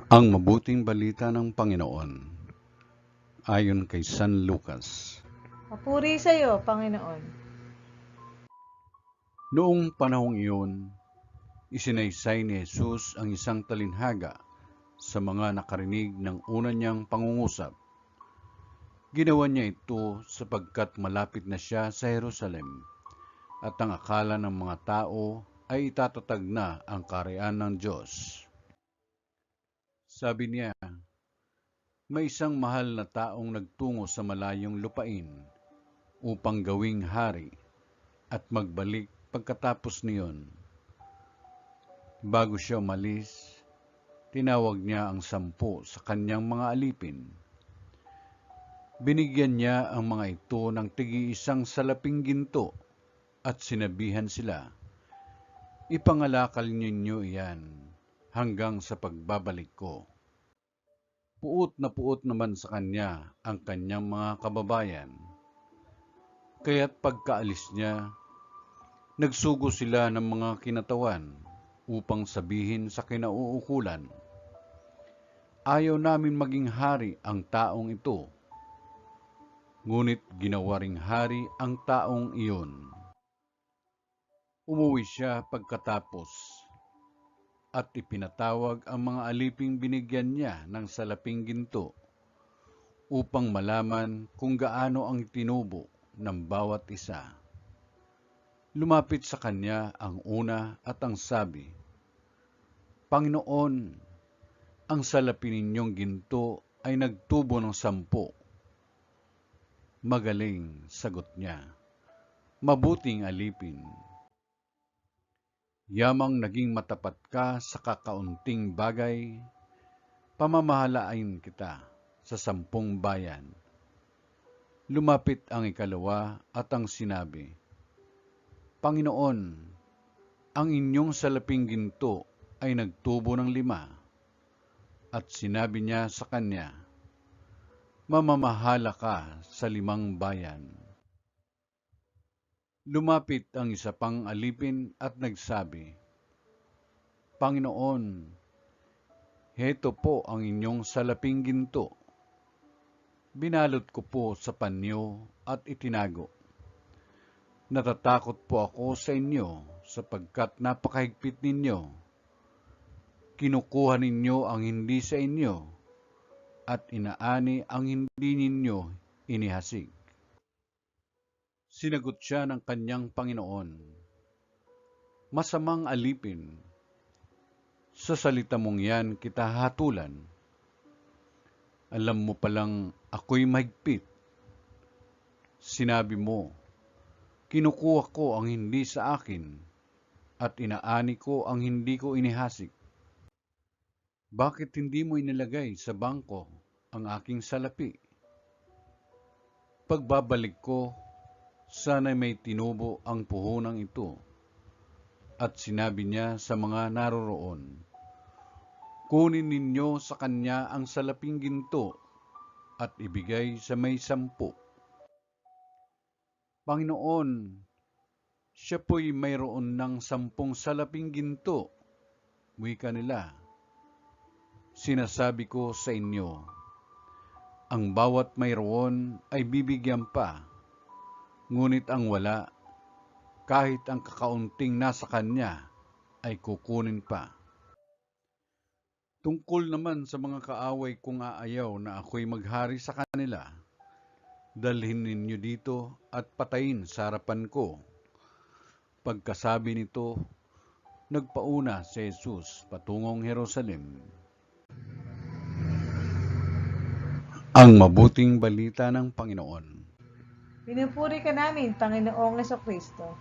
Ang mabuting balita ng Panginoon ayon kay San Lucas. Papuri sa iyo, Panginoon. Noong panahong iyon, isinaysay ni Jesus ang isang talinhaga sa mga nakarinig ng una niyang pangungusap. Ginawa niya ito sapagkat malapit na siya sa Jerusalem at ang akala ng mga tao ay itatatag na ang kaharian ng Diyos. Sabi niya, may isang mahal na taong nagtungo sa malayong lupain upang gawing hari at magbalik pagkatapos niyon. Bago siya umalis, tinawag niya ang 10 sa kanyang mga alipin. Binigyan niya ang mga ito ng tig-iisang salaping ginto at sinabihan sila, "Ipangalakal ninyo iyan hanggang sa pagbabalik ko." Puot na puot naman sa kanya ang kanyang mga kababayan. Kaya't pagkaalis niya, nagsugo sila ng mga kinatawan upang sabihin sa kinauukulan, "Ayaw namin maging hari ang taong ito." Ngunit ginawa ring hari ang taong iyon. Umuwi siya pagkatapos at ipinatawag ang mga aliping binigyan niya ng salaping ginto upang malaman kung gaano ang tinubo ng bawat isa. Lumapit sa kanya ang una at ang sabi, "Panginoon, ang salapi ninyong ginto ay nagtubo ng 10. Magaling, sagot niya. Mabuting alipin. Yamang naging matapat ka sa kakaunting bagay, pamamahalain kita sa 10 bayan. Lumapit ang ikalawa at ang sinabi, "Panginoon, ang inyong salaping ginto ay nagtubo ng 5. At sinabi niya sa kanya, "Mamamahala ka sa 5 bayan." Lumapit ang isa pang alipin at nagsabi, "Panginoon, heto po ang inyong salaping ginto. Binalot ko po sa panyo at itinago. Natatakot po ako sa inyo sapagkat napakahigpit ninyo. Kinukuha ninyo ang hindi sa inyo at inaani ang hindi ninyo inihasik." Sinagot siya ng kanyang Panginoon, "Masamang alipin, sa salita mong yan kita hatulan. Alam mo palang ako'y mahigpit. Sinabi mo, kinukuha ko ang hindi sa akin at inaani ko ang hindi ko inihasik. Bakit hindi mo inilagay sa bangko ang aking salapi? Pagbabalik ko, sana'y may tinubo ang puhunang ito." At sinabi niya sa mga naroroon, "Kunin ninyo sa kanya ang salaping ginto at ibigay sa may 10. Panginoon, siya po'y mayroon ng 10 salaping ginto." Wika nila, "Sinasabi ko sa inyo, ang bawat mayroon ay bibigyan pa, ngunit ang wala, kahit ang kakaunting nasa kanya, ay kukunin pa." Tungkol naman sa mga kaaway kong aayaw na ako'y maghari sa kanila, dalhin ninyo dito at patayin sa harapan ko. Pagkasabi nito, nagpauna si Jesus patungong Jerusalem. Ang mabuting balita ng Panginoon. Pinupuri ka namin, Panginoong Kristo.